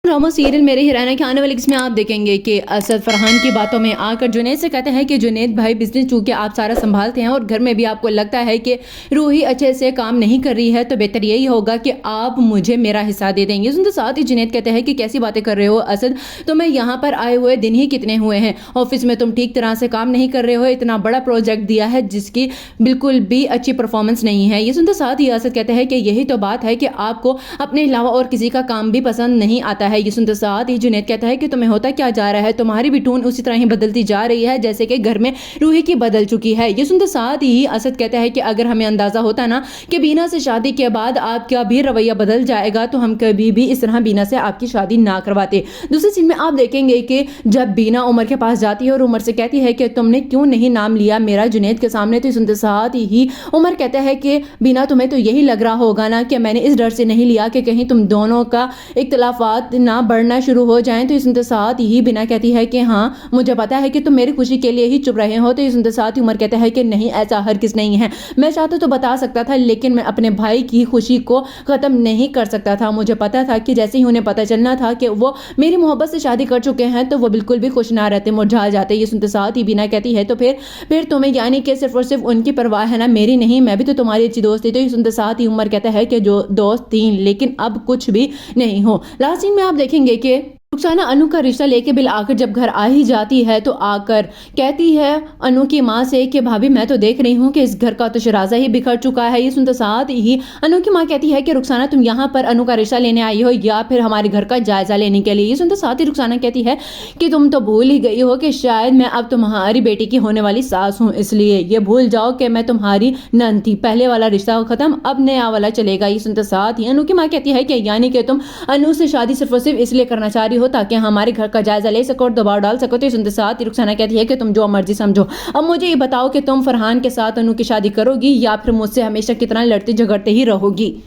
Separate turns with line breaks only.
Drama serial मेरे ही रहना के आने वाले इसमें आप देखेंगे कि असद फरहान की बातों में आकर जुनैद से कहते हैं कि जुनैद भाई बिजनेस चूंकि आप सारा संभालते हैं और घर में भी आपको लगता है कि रूही अच्छे से काम नहीं कर रही है तो बेहतर यही होगा कि आप मुझे मेरा हिस्सा दे देंगे। सुनते साथ ही जुनैद कहते हैं कि कैसी बातें कर रहे हो असद, तो मैं यहाँ पर आए हुए दिन ही कितने हुए हैं, ऑफिस में तुम ठीक तरह से काम नहीं कर रहे हो, इतना बड़ा प्रोजेक्ट दिया है जिसकी बिल्कुल भी अच्छी परफॉर्मेंस नहीं है। ये सुनते साथ ही असद कहते हैं कि यही तो बात है कि आपको अपने अलावा और किसी का काम भी पसंद नहीं आता है। ये सुनते साथ ही जुनैद कहता है कि तुम्हें होता क्या जा रहा है, तुम्हारी भी टून उसी तरह ही बदलती जा रही है जैसे कि घर में रूही की बदल चुकी है। ये सुनते साथ ही असद कहता है कि अगर हमें अंदाजा होता ना कि बीना से शादी के बाद आपका भी रवैया बदल जाएगा तो हम कभी भी इस तरह बीना से आपकी शादी ना करवाते। दूसरी चीज में आप देखेंगे कि जब बीना उमर के पास जाती है और उमर से कहती है कि तुमने क्यों नहीं नाम लिया मेरा जुनैद के सामने, तो सुनते साथ ही उमर कहता है कि बीना तुम्हें तो यही लग रहा होगा ना कि मैंने इस डर से नहीं लिया कि कहीं तुम दोनों का इख्तलाफात ना बढ़ना शुरू हो जाएं। तो इस सुनते साथ ही बिना कहती है कि हाँ मुझे पता है कि तुम मेरी खुशी के लिए ही चुप रहे हो। तो इस सुनते साथ ही उमर कहता है कि नहीं, ऐसा हरगिज़ नहीं है, मैं चाहता तो बता सकता था लेकिन मैं अपने भाई की खुशी को ख़त्म नहीं कर सकता था। मुझे पता था कि जैसे ही उन्हें पता चलना था कि वो मेरी मोहब्बत से शादी कर चुके हैं तो वो बिल्कुल भी खुश ना रहते, मुरझा जाते। ये सुनते साथ ही बिना कहती है तो फिर तुम्हें यानी कि सिर्फ और सिर्फ उनकी परवाह है ना, मेरी नहीं, मैं भी तो तुम्हारी अच्छी दोस्त थी। तो ये सुनते साथ ही उमर कहता है कि जो दोस्त थी लेकिन अब कुछ भी नहीं हो। लास्ट सीन में आप देखेंगे कि रुखसाना अनु का रिश्ता लेके बिल आकर जब घर आ ही जाती है तो आकर कहती है अनु की माँ से कि भाभी मैं तो देख रही हूँ कि इस घर का तो शराजा ही बिखर चुका है। ये सुनते साथ ही अनु की माँ कहती है कि रुखसाना तुम यहाँ पर अनु का रिश्ता लेने आई हो या फिर हमारे घर का जायजा लेने के लिए। ये सुनते साथ ही रुखसाना कहती है कि तुम तो भूल ही गई हो कि शायद मैं अब तुम्हारी बेटी की होने वाली सास हूँ, इसलिए ये भूल जाओ कि मैं तुम्हारी नन थी, पहले वाला रिश्ता खत्म अब नया वाला चलेगा। ये सुनते साथ ही अनु की माँ कहती है कि यानी कि तुम अनु से शादी सिर्फ और सिर्फ इसलिए करना चाह रही हो ताकि हमारे घर का जायजा ले सको और दबाव डाल सको। तो सुनते साथ रुखसाना कहती है कि तुम जो मर्जी समझो, अब मुझे ये बताओ कि तुम फरहान के साथ अनु की शादी करोगी या फिर मुझसे हमेशा की तरह लड़ते झगड़ते ही रहोगी।